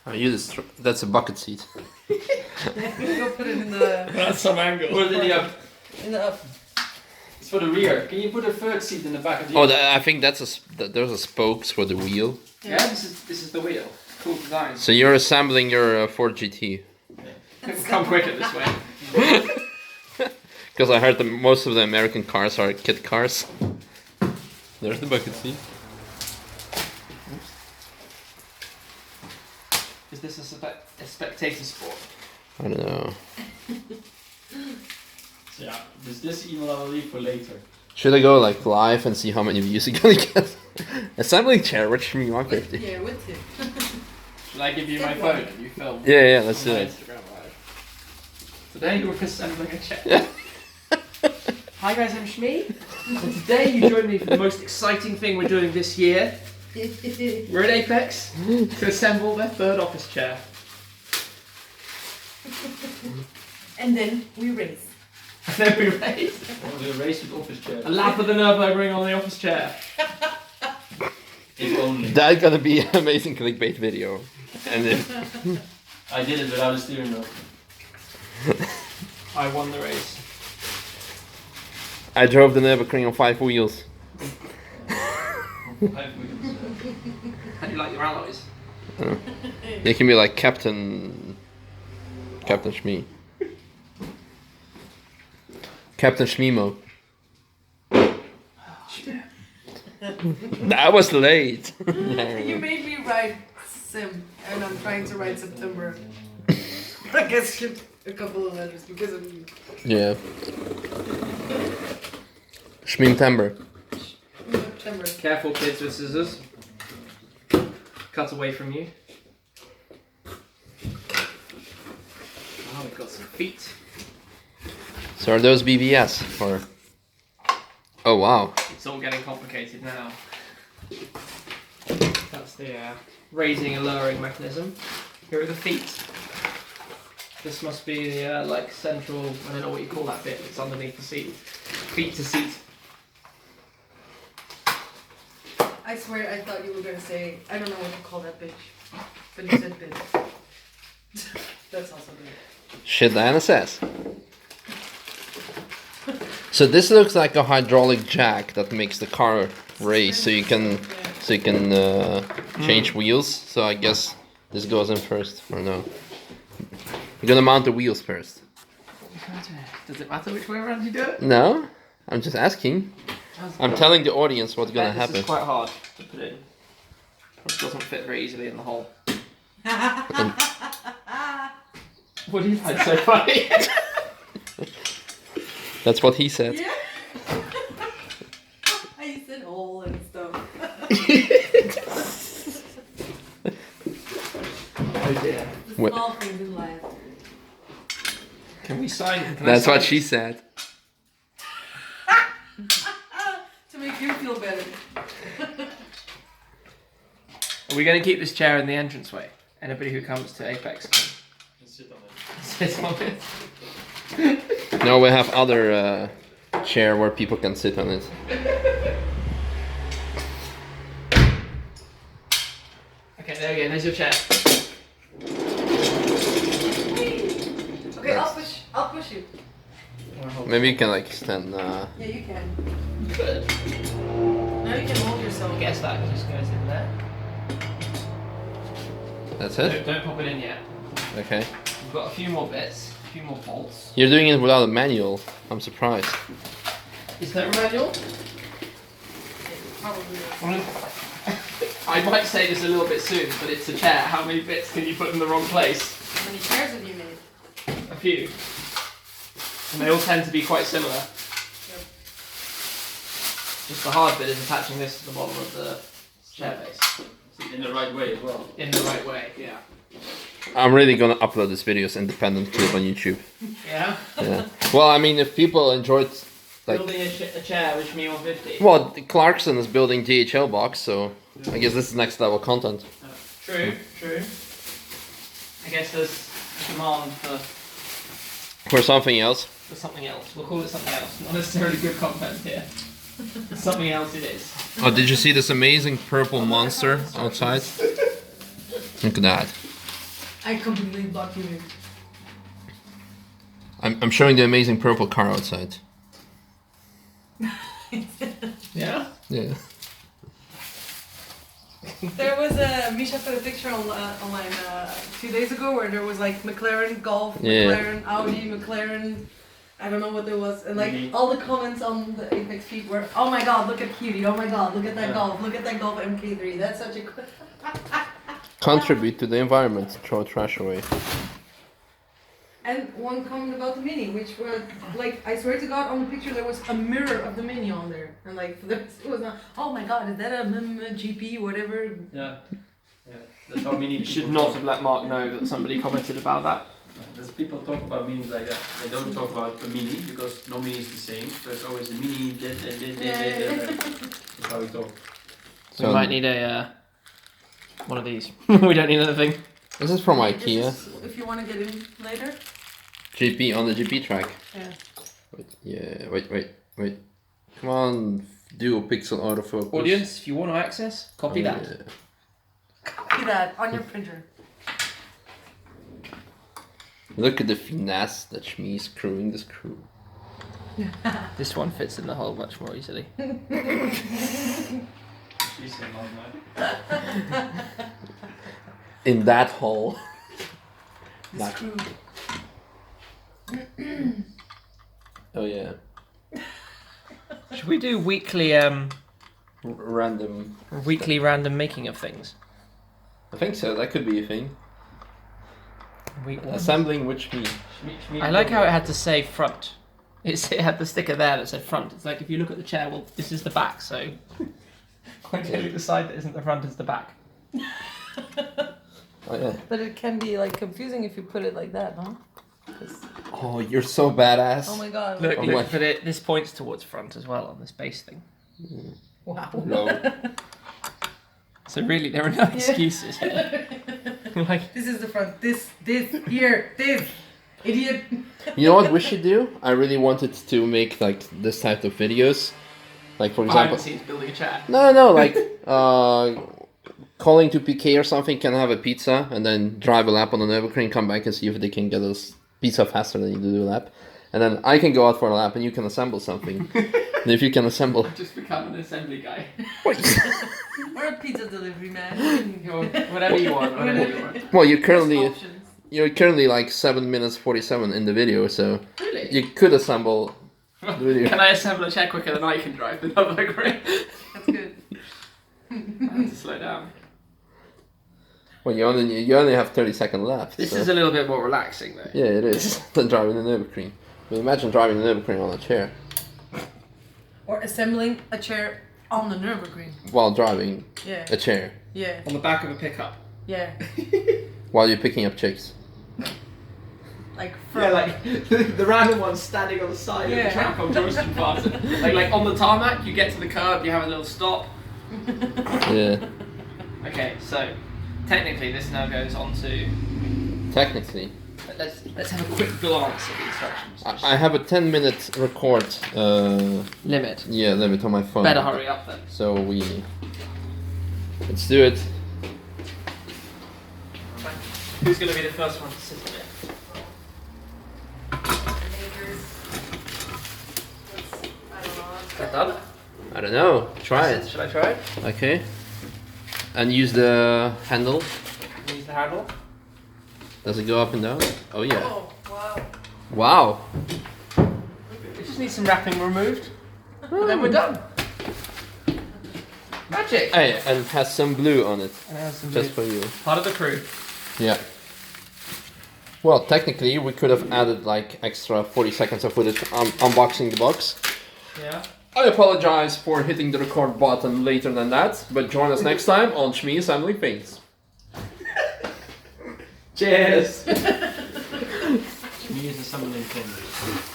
Oh, that's a bucket seat. Go put it in the... That's some angle. Put it in the oven. In the oven. It's for the rear. Can you put a third seat in the back of the Oh, I think that's there's a spokes for the wheel. Yeah, this is the wheel. Cool design. So you're assembling your Ford GT. Come quicker this way. Because I heard that most of the American cars are kit cars. There's the bucket seat. Is this a spectator sport? I don't know. Yeah, this email I'll leave for later. Should I go like live and see how many views you're gonna get? Assembling chair with Shmee150. Yeah, with you. Shall I give you my phone and you film? Yeah, let's do on my it. Instagram live. Today we're assembling a chair. Yeah. Hi guys, I'm Shmee. And today you join me for the most exciting thing we're doing this year. We're at Apex to assemble their third office chair. And then we race. And then we race. We'll do a race with office chair. A lap of the Nürburgring on the office chair. If only. That's gonna be an amazing clickbait video. And then I did it without a steering wheel. I won the race. I drove the Nürburgring on 5 wheels. How do you like your alloys? You can be like Captain Shmee. Captain Shmeemo. That was late. You made me write Sim, and I'm trying to write September. I guess skipped a couple of letters because of you. Yeah. Shmee-tember. September. Careful kids with scissors. Cut away from you. Oh, we've got some feet. So are those BBS or? Oh wow. It's all getting complicated now. That's the raising and lowering mechanism. Here are the feet. This must be the like central, I don't know what you call that bit, it's underneath the seat. Feet to seat. I swear I thought you were gonna say, I don't know what to call that bitch. But you said bitch. That's also good. Shit, Diana says. So this looks like a hydraulic jack that makes the car race, so you can change wheels. So I guess this goes in first, or no? You're gonna mount the wheels first. Does it matter which way around you do it? No, I'm just asking. I'm telling the audience what's gonna happen. This is quite hard to put in. It doesn't fit very easily in the hole. What do you find so funny? That's what he said. Yeah. I said hole and stuff. Oh dear. The small things in life. Can we sign? That's what she said. To make you feel better. Are we going to keep this chair in the entranceway? Anybody who comes to Apex can Sit on it. sit on it. No, we have other chair where people can sit on it. Okay, there we go. There's your chair. Okay, I'll push you. Maybe you can like stand. Yeah, you can. Good. Now you can hold yourself. I guess that just goes in there. That's No, it. don't pop it in yet. Okay. We've got a few more bits, a few more bolts. You're doing it without a manual. I'm surprised. Is there a manual? Probably. I might say this a little bit soon, but it's a chair. How many bits can you put in the wrong place? How many chairs have you made? A few. And they all tend to be quite similar. Yep. Just the hard bit is attaching this to the bottom of the chair base. In the right way as well. In the right way, yeah. I'm really gonna upload this video as independent clip on YouTube. Yeah? Yeah. Well, I mean, if people enjoyed, like, Building a chair with Shmee150. well, Clarkson is building DHL box, so I guess this is next level content. True, true. I guess there's a demand For something else. for something else. We'll call it something else. Not necessarily good content here. Something else it is. Oh, did you see this amazing purple monster outside? Look at that. I completely blocked you. I'm showing the amazing purple car outside. Yeah? Yeah. There was a Misha put a picture online 2 days ago where there was like McLaren Golf, Yeah. McLaren Audi, McLaren, I don't know what there was, and like all the comments on the Apex feed were, oh my god, look at Cutie, oh my god, look at that Golf, look at that Golf MK3, that's such a Contribute to the environment, throw trash away. And one comment about the Mini, which was like, I swear to God, on the picture there was a mirror of the Mini on there, and like it was not. Oh my God, is that a GP whatever? Yeah. That's how many You should people not talk. have let Mark know that somebody commented about that. There's people talk about minis like that. They don't talk about a mini because no mini is the same. So it's always a mini. That's how we talk. We might need a one of these. We don't need another thing. This is from This IKEA. is if you want to get in later. GP on the GP track. Yeah. Wait. Come on, do a pixel autofocus. Audience, if you want to access, copy that. Yeah. Copy that on your printer. Look at the finesse that Shmee is screwing the screw. This one fits in the hole much more easily. In that hole. The screw. Oh yeah. Should we do weekly Random. random making of things? I think so. That could be a thing. Week one. Assembling with Shmee. I like how it had to say front. It had the sticker there that said front. It's like if you look at the chair, well, this is the back, so clearly the side that isn't the front is the back. Oh yeah. But it can be like confusing if you put it like that, no? Oh, you're so badass. Oh my God. Look, Oh look, my- but this points towards front as well on this base thing. Wow. No. So really, there are no excuses here. Like, This is the front. This, here, this. Idiot. You know what we should do? I really wanted to make like this type of videos. Like for example. behind the scenes building a chair. No, like calling to PK or something, can have a pizza and then drive a lap on the Nürburgring, come back and see if they can get us pizza faster than you do a lap. And then I can go out for a lap and you can assemble something. And if you can assemble... Just become an assembly guy. Or a pizza delivery man. Whatever you want, whatever you want. Well, Options. you're currently like 7 minutes 47 in the video, so Really? you could assemble the video. Can I assemble a chair quicker than I can drive the Nürburgring? That's good. I have to slow down. Well, you only have 30-second left. This so. is a little bit more relaxing though. Yeah, it is. Than driving the Nürburgring. I mean, imagine driving the Nürburgring on a chair Or assembling a chair on the Nürburgring. while driving Yeah. a chair Yeah. On the back of a pickup. Yeah. while you're picking up chicks. Like from. Yeah, like the random one standing on the side of the Yeah. track on Joystick Party. Like on the tarmac, you get to the curb, you have a little stop. Yeah. Okay, so technically this now goes on to. Technically. Let's have a quick glance at the instructions. I have a 10-minute record Limit. limit on my phone. Better hurry up then. So let's do it. Who's going to be the first one to sit in it? That done? I don't know. Try it. Should I try it? Okay. And use the handle. Use the handle. Does it go up and down? Oh yeah. Oh, wow. Wow. We just need some wrapping removed. And then we're done. Magic! Hey, and it has some blue on it. And there's some Just blue. for you. Part of the crew. Yeah. Well, technically, we could have added like extra 40 seconds of footage unboxing the box. Yeah. I apologize for hitting the record button later than that, but join us next time on Shmee Assembling Things. Cheers! Shmee is assembling things.